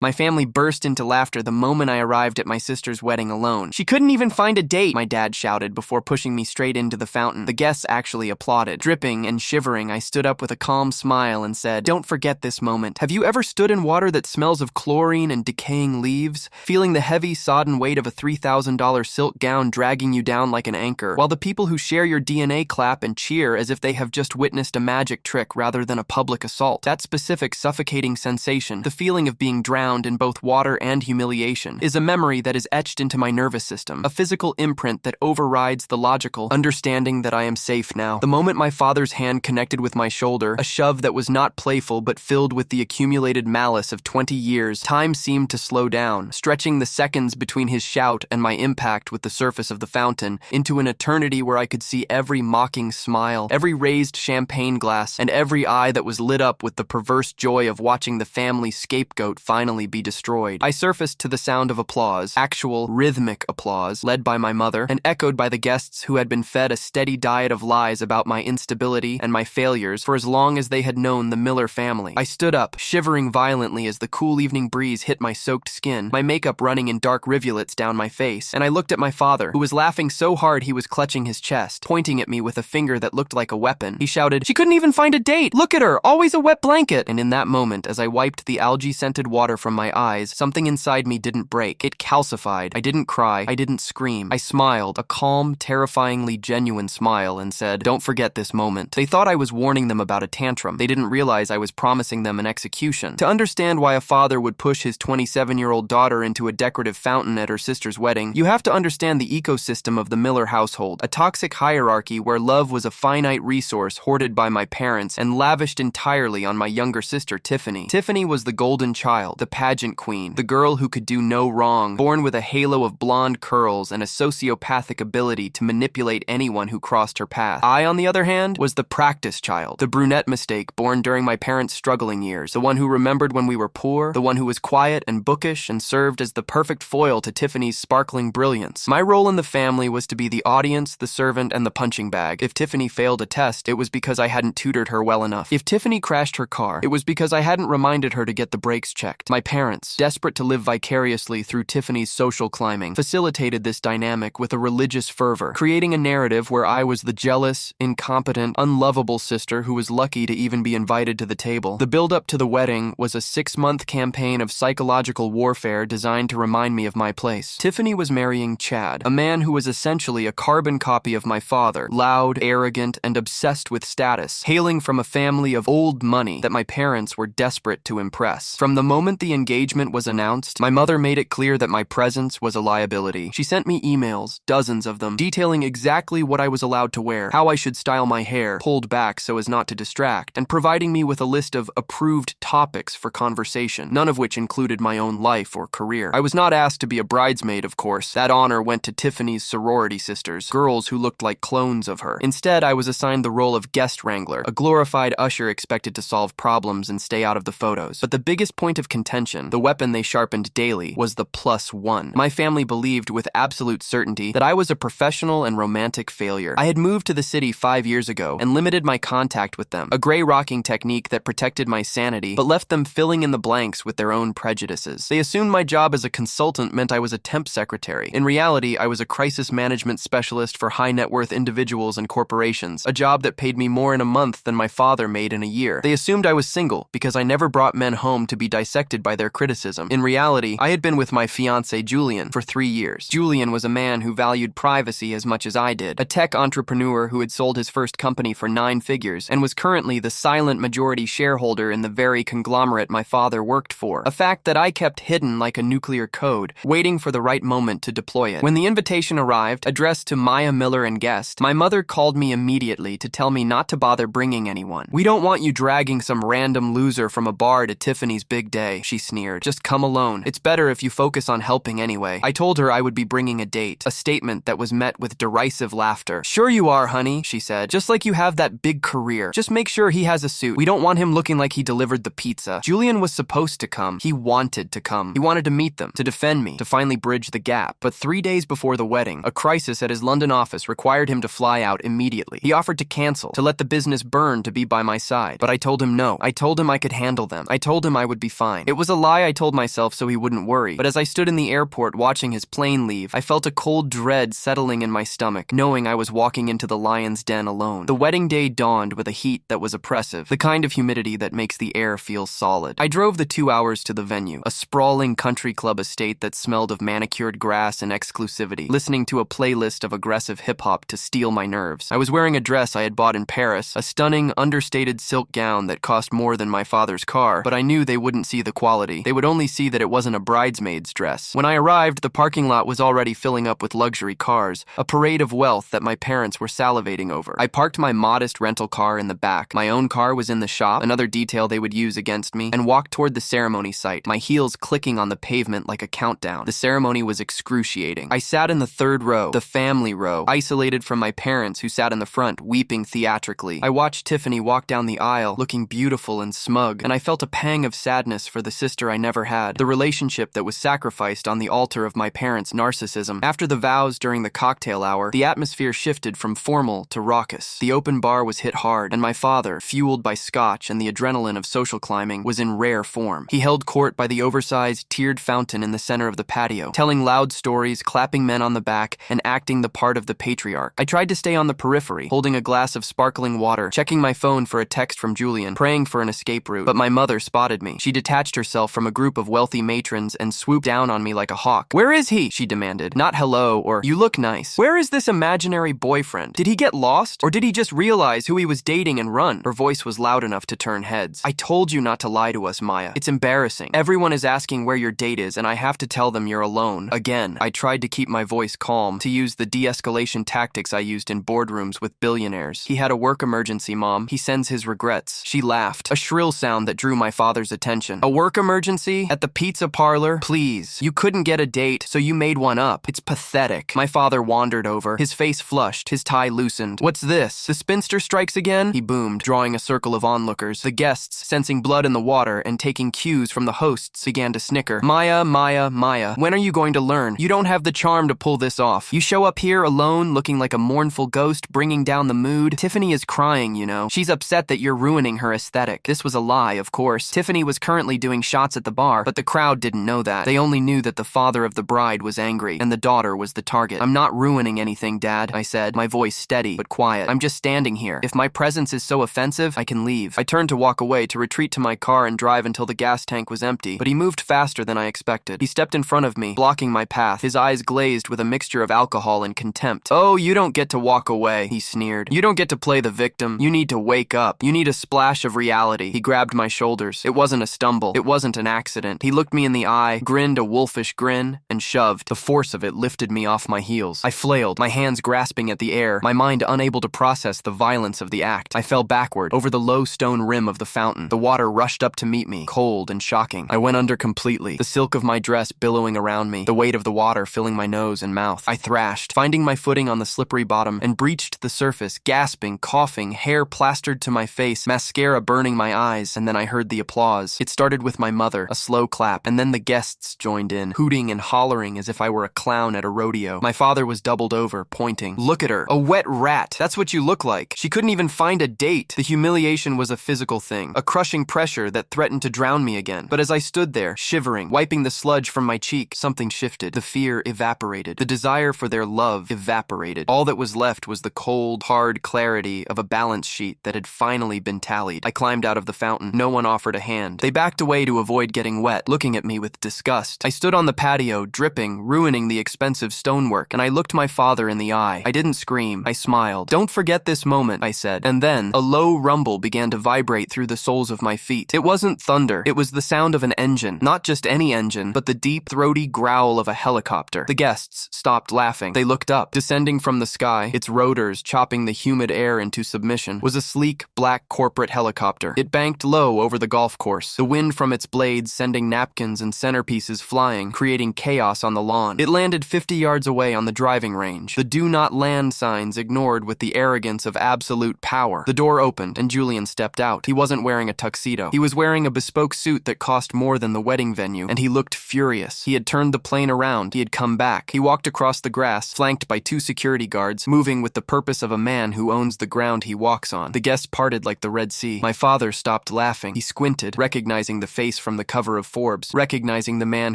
My family burst into laughter the moment I arrived at my sister's wedding alone. "She couldn't even find a date," my dad shouted before pushing me straight into the fountain. The guests actually applauded. Dripping and shivering, I stood up with a calm smile and said, "Don't forget this moment. Have you ever stood in water that smells of chlorine and decaying leaves, feeling the heavy, sodden weight of a $3,000 silk gown dragging you down like an anchor, while the people who share your DNA clap and cheer as if they have just witnessed a magic trick rather than a public assault? That specific suffocating sensation, the feeling of being drowned in both water and humiliation, is a memory that is etched into my nervous system, a physical imprint that overrides the logical understanding that I am safe now. The moment my father's hand connected with my shoulder, a shove that was not playful but filled with the accumulated malice of 20 years, time seemed to slow down, stretching the seconds between his shout and my impact with the surface of the fountain into an eternity where I could see every mocking smile, every raised champagne glass, and every eye that was lit up with the perverse joy of watching the family scapegoat finally be destroyed. I surfaced to the sound of applause, actual rhythmic applause, led by my mother, and echoed by the guests who had been fed a steady diet of lies about my instability and my failures for as long as they had known the Miller family. I stood up, shivering violently as the cool evening breeze hit my soaked skin, my makeup running in dark rivulets down my face, and I looked at my father, who was laughing so hard he was clutching his chest, pointing at me with a finger that looked like a weapon. He shouted, "She couldn't even find a date! Look at her! Always a wet blanket!" And in that moment, as I wiped the algae-scented water from my eyes, something inside me didn't break. It calcified. I didn't cry. I didn't scream. I smiled, a calm, terrifyingly genuine smile, and said, "Don't forget this moment." They thought I was warning them about a tantrum. They didn't realize I was promising them an execution. To understand why a father would push his 27-year-old daughter into a decorative fountain at her sister's wedding, you have to understand the ecosystem of the Miller household, a toxic hierarchy where love was a finite resource hoarded by my parents and lavished entirely on my younger sister, Tiffany. Tiffany was the golden child, the pageant queen, the girl who could do no wrong, born with a halo of blonde curls and a sociopathic ability to manipulate anyone who crossed her path. I, on the other hand, was the practice child, the brunette mistake born during my parents' struggling years, the one who remembered when we were poor, the one who was quiet and bookish and served as the perfect foil to Tiffany's sparkling brilliance. My role in the family was to be the audience, the servant, and the punching bag. If Tiffany failed a test, it was because I hadn't tutored her well enough. If Tiffany crashed her car, it was because I hadn't reminded her to get the brakes checked. My parents, desperate to live vicariously through Tiffany's social climbing, facilitated this dynamic with a religious fervor, creating a narrative where I was the jealous, incompetent, unlovable sister who was lucky to even be invited to the table. The build-up to the wedding was a 6-month campaign of psychological warfare designed to remind me of my place. Tiffany was marrying Chad, a man who was essentially a carbon copy of my father, loud, arrogant, and obsessed with status, hailing from a family of old money that my parents were desperate to impress. From the moment the engagement was announced, my mother made it clear that my presence was a liability. She sent me emails, dozens of them, detailing exactly what I was allowed to wear, how I should style my hair, pulled back so as not to distract, and providing me with a list of approved topics for conversation, none of which included my own life or career. I was not asked to be a bridesmaid, of course. That honor went to Tiffany's sorority sisters, girls who looked like clones of her. Instead, I was assigned the role of guest wrangler, a glorified usher expected to solve problems and stay out of the photos. But the biggest point of contention, the weapon they sharpened daily, was the +1. My family believed with absolute certainty that I was a professional and romantic failure. I had moved to the city 5 years ago and limited my contact with them, a gray rocking technique that protected my sanity but left them filling in the blanks with their own prejudices. They assumed my job as a consultant meant I was a temp secretary. In reality, I was a crisis management specialist for high net worth individuals and corporations, a job that paid me more in a month than my father made in a year. They assumed I was single because I never brought men home to be dissected by their criticism. In reality, I had been with my fiancé Julian for 3 years. Julian was a man who valued privacy as much as I did, a tech entrepreneur who had sold his first company for 9 figures and was currently the silent majority shareholder in the very conglomerate my father worked for, a fact that I kept hidden like a nuclear code, waiting for the right moment to deploy it. When the invitation arrived, addressed to Maya Miller and guest, my mother called me immediately to tell me not to bother bringing anyone. "We don't want you dragging some random loser from a bar to Tiffany's big day," she sneered. "Just come alone. It's better if you focus on helping anyway." I told her I would be bringing a date, a statement that was met with derisive laughter. "Sure you are, honey," she said. "Just like you have that big career. Just make sure he has a suit. We don't want him looking like he delivered the pizza." Julian was supposed to come. He wanted to come. He wanted to meet them, to defend me, to finally bridge the gap. But 3 days before the wedding, a crisis at his London office required him to fly out immediately. He offered to cancel, to let the business burn to be by my side. But I told him no. I told him I could handle them. I told him I would be fine. It was was a lie I told myself so he wouldn't worry, but as I stood in the airport watching his plane leave, I felt a cold dread settling in my stomach, knowing I was walking into the lion's den alone. The wedding day dawned with a heat that was oppressive, the kind of humidity that makes the air feel solid. I drove the 2 hours to the venue, a sprawling country club estate that smelled of manicured grass and exclusivity, listening to a playlist of aggressive hip-hop to steel my nerves. I was wearing a dress I had bought in Paris, a stunning, understated silk gown that cost more than my father's car, but I knew they wouldn't see the quality. They would only see that it wasn't a bridesmaid's dress. When I arrived, the parking lot was already filling up with luxury cars, a parade of wealth that my parents were salivating over. I parked my modest rental car in the back. My own car was in the shop, another detail they would use against me, and walked toward the ceremony site, my heels clicking on the pavement like a countdown. The ceremony was excruciating. I sat in the third row, the family row, isolated from my parents who sat in the front, weeping theatrically. I watched Tiffany walk down the aisle, looking beautiful and smug, and I felt a pang of sadness for the sister I never had, the relationship that was sacrificed on the altar of my parents' narcissism. After the vows during the cocktail hour, the atmosphere shifted from formal to raucous. The open bar was hit hard, and my father, fueled by scotch and the adrenaline of social climbing, was in rare form. He held court by the oversized, tiered fountain in the center of the patio, telling loud stories, clapping men on the back, and acting the part of the patriarch. I tried to stay on the periphery, holding a glass of sparkling water, checking my phone for a text from Julian, praying for an escape route. But my mother spotted me. She detached herself from a group of wealthy matrons and swooped down on me like a hawk. "Where is he?" she demanded. Not hello or "you look nice." Where is this imaginary boyfriend? Did he get lost? Or did he just realize who he was dating and run? Her voice was loud enough to turn heads. "I told you not to lie to us, Maya. It's embarrassing. Everyone is asking where your date is, and I have to tell them you're alone." Again, I tried to keep my voice calm, to use the de-escalation tactics I used in boardrooms with billionaires. "He had a work emergency, Mom. He sends his regrets." She laughed, a shrill sound that drew my father's attention. "A work emergency? At the pizza parlor? Please. You couldn't get a date, so you made one up. It's pathetic." My father wandered over, his face flushed, his tie loosened. "What's this? The spinster strikes again?" he boomed, drawing a circle of onlookers. The guests, sensing blood in the water and taking cues from the hosts, began to snicker. "Maya, Maya, Maya, when are you going to learn? You don't have the charm to pull this off. You show up here alone, looking like a mournful ghost, bringing down the mood. Tiffany is crying, you know. She's upset that you're ruining her aesthetic." This was a lie, of course. Tiffany was currently doing shots at the bar, but the crowd didn't know that. They only knew that the father of the bride was angry, and the daughter was the target. "I'm not ruining anything, Dad," I said, my voice steady but quiet. "I'm just standing here. If my presence is so offensive, I can leave." I turned to walk away, to retreat to my car and drive until the gas tank was empty, but he moved faster than I expected. He stepped in front of me, blocking my path, his eyes glazed with a mixture of alcohol and contempt. "Oh, you don't get to walk away," he sneered. "You don't get to play the victim. You need to wake up. You need a splash of reality." He grabbed my shoulders. It wasn't a stumble. It wasn't an accident. He looked me in the eye, grinned a wolfish grin, and shoved. The force of it lifted me off my heels. I flailed, my hands grasping at the air, my mind unable to process the violence of the act. I fell backward, over the low stone rim of the fountain. The water rushed up to meet me, cold and shocking. I went under completely, the silk of my dress billowing around me, the weight of the water filling my nose and mouth. I thrashed, finding my footing on the slippery bottom, and breached the surface, gasping, coughing, hair plastered to my face, mascara burning my eyes, and then I heard the applause. It started with my mother, a slow clap, and then the guests joined in, hooting and hollering as if I were a clown at a rodeo. My father was doubled over, pointing. "Look at her, a wet rat. That's what you look like. She couldn't even find a date." The humiliation was a physical thing, a crushing pressure that threatened to drown me again. But as I stood there, shivering, wiping the sludge from my cheek, something shifted. The fear evaporated. The desire for their love evaporated. All that was left was the cold, hard clarity of a balance sheet that had finally been tallied. I climbed out of the fountain. No one offered a hand. They backed away to avoid getting wet, looking at me with disgust. I stood on the patio, dripping, ruining the expensive stonework, and I looked my father in the eye. I didn't scream. I smiled. "Don't forget this moment," I said. And then, a low rumble began to vibrate through the soles of my feet. It wasn't thunder. It was the sound of an engine. Not just any engine, but the deep, throaty growl of a helicopter. The guests stopped laughing. They looked up. Descending from the sky, its rotors chopping the humid air into submission, was a sleek, black corporate helicopter. It banked low over the golf course, the wind from its blades sending napkins and centerpieces flying, creating chaos on the lawn. It landed 50 yards away on the driving range, the "do not land" signs ignored with the arrogance of absolute power. The door opened, and Julian stepped out. He wasn't wearing a tuxedo. He was wearing a bespoke suit that cost more than the wedding venue, and he looked furious. He had turned the plane around. He had come back. He walked across the grass, flanked by 2 security guards, moving with the purpose of a man who owns the ground he walks on. The guests parted like the Red Sea. My father stopped laughing. He squinted, recognizing the face from the cover of Forbes, recognizing the man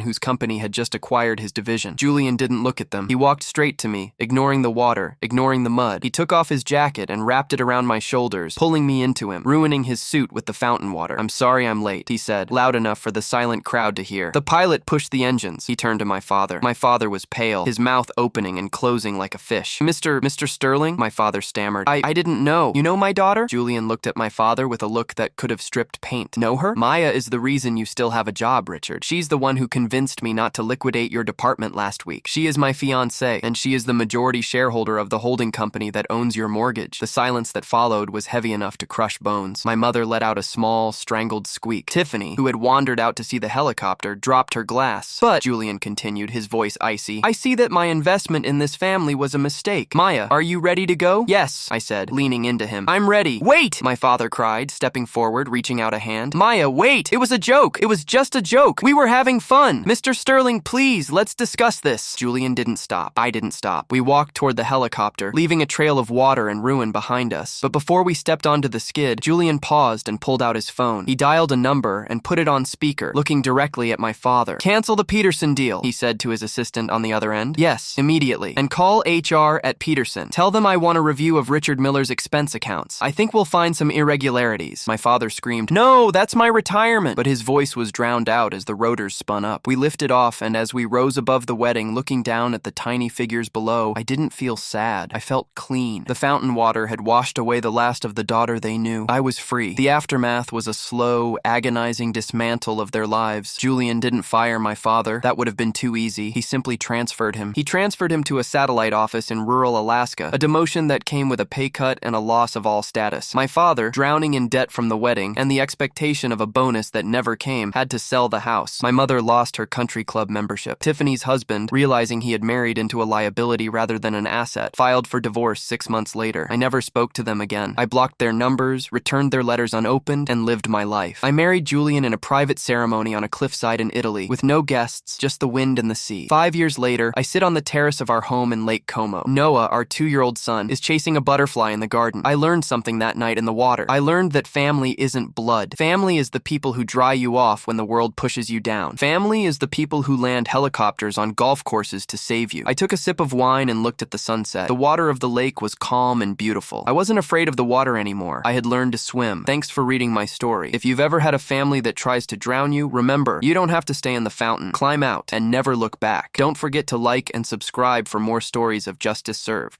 whose company had just acquired his division. Julian didn't look at them. He walked straight to me, ignoring the water, ignoring the mud. He took off his jacket and wrapped it around my shoulders, pulling me into him, ruining his suit with the fountain water. "I'm sorry I'm late," he said, loud enough for the silent crowd to hear. "The pilot pushed the engines." He turned to my father. My father was pale, his mouth opening and closing like a fish. Mr. Sterling?" My father stammered. I didn't know. You know my daughter?" Julian looked at my father with a look that could have stripped paint. "Know her? Maya is the reason you still have a job, Richard. She's the one who convinced me not to liquidate your department last week. She is my fiancée, and she is the majority shareholder of the holding company that owns your mortgage." The silence that followed was heavy enough to crush bones. My mother let out a small, strangled squeak. Tiffany, who had wandered out to see the helicopter, dropped her glass. "But," Julian continued, his voice icy, "I see that my investment in this family was a mistake. Maya, are you ready to go?" "Yes," I said, leaning into him. "I'm ready." "Wait!" my father cried, stepping forward, reaching out a hand. "Maya, wait! It was a joke! It was just a joke! We were having fun! Mr. Sterling, please, let's discuss this." Julian didn't stop. I didn't stop. We walked toward the helicopter, leaving a trail of water and ruin behind us. But before we stepped onto the skid, Julian paused and pulled out his phone. He dialed a number and put it on speaker, looking directly at my father. "Cancel the Peterson deal," he said to his assistant on the other end. "Yes, immediately. And call HR at Peterson. Tell them I want a review of Richard Miller's expense accounts. I think we'll find some irregularities." My father screamed, "No, that's my retirement!" But his voice was drowned out as the rotors spun up. We lifted off, and as we rose above the wedding, looking down at the tiny figures below, I didn't feel sad. I felt clean. The fountain water had washed away the last of the daughter they knew. I was free. The aftermath was a slow, agonizing dismantle of their lives. Julian didn't fire my father. That would have been too easy. He simply transferred him. He transferred him to a satellite office in rural Alaska, a demotion that came with a pay cut and a loss of all status. My father, drowning in debt from the wedding and the expectation of a bonus that never came, had to sell the house. My mother lost her country club membership. Tiffany's husband, realizing he had married into a liability rather than an asset, filed for divorce 6 months later. I never spoke to them again. I blocked their numbers, returned their letters unopened, and lived my life. I married Julian in a private ceremony on a cliffside in Italy, with no guests, just the wind and the sea. 5 years later, I sit on the terrace of our home in Lake Como. Noah, our 2-year-old son, is chasing a butterfly in the garden. I learned something that night in the water. I learned that family isn't blood. Family is the people who dry you off when the world pushes you down. Family is the people who land helicopters on golf courses to save you. I took a sip of wine and looked at the sunset. The water of the lake was calm and beautiful. I wasn't afraid of the water anymore. I had learned to swim. Thanks for reading my story. If you've ever had a family that tries to drown you, remember, you don't have to stay in the fountain. Climb out and never look back. Don't forget to like and subscribe for more stories of justice served.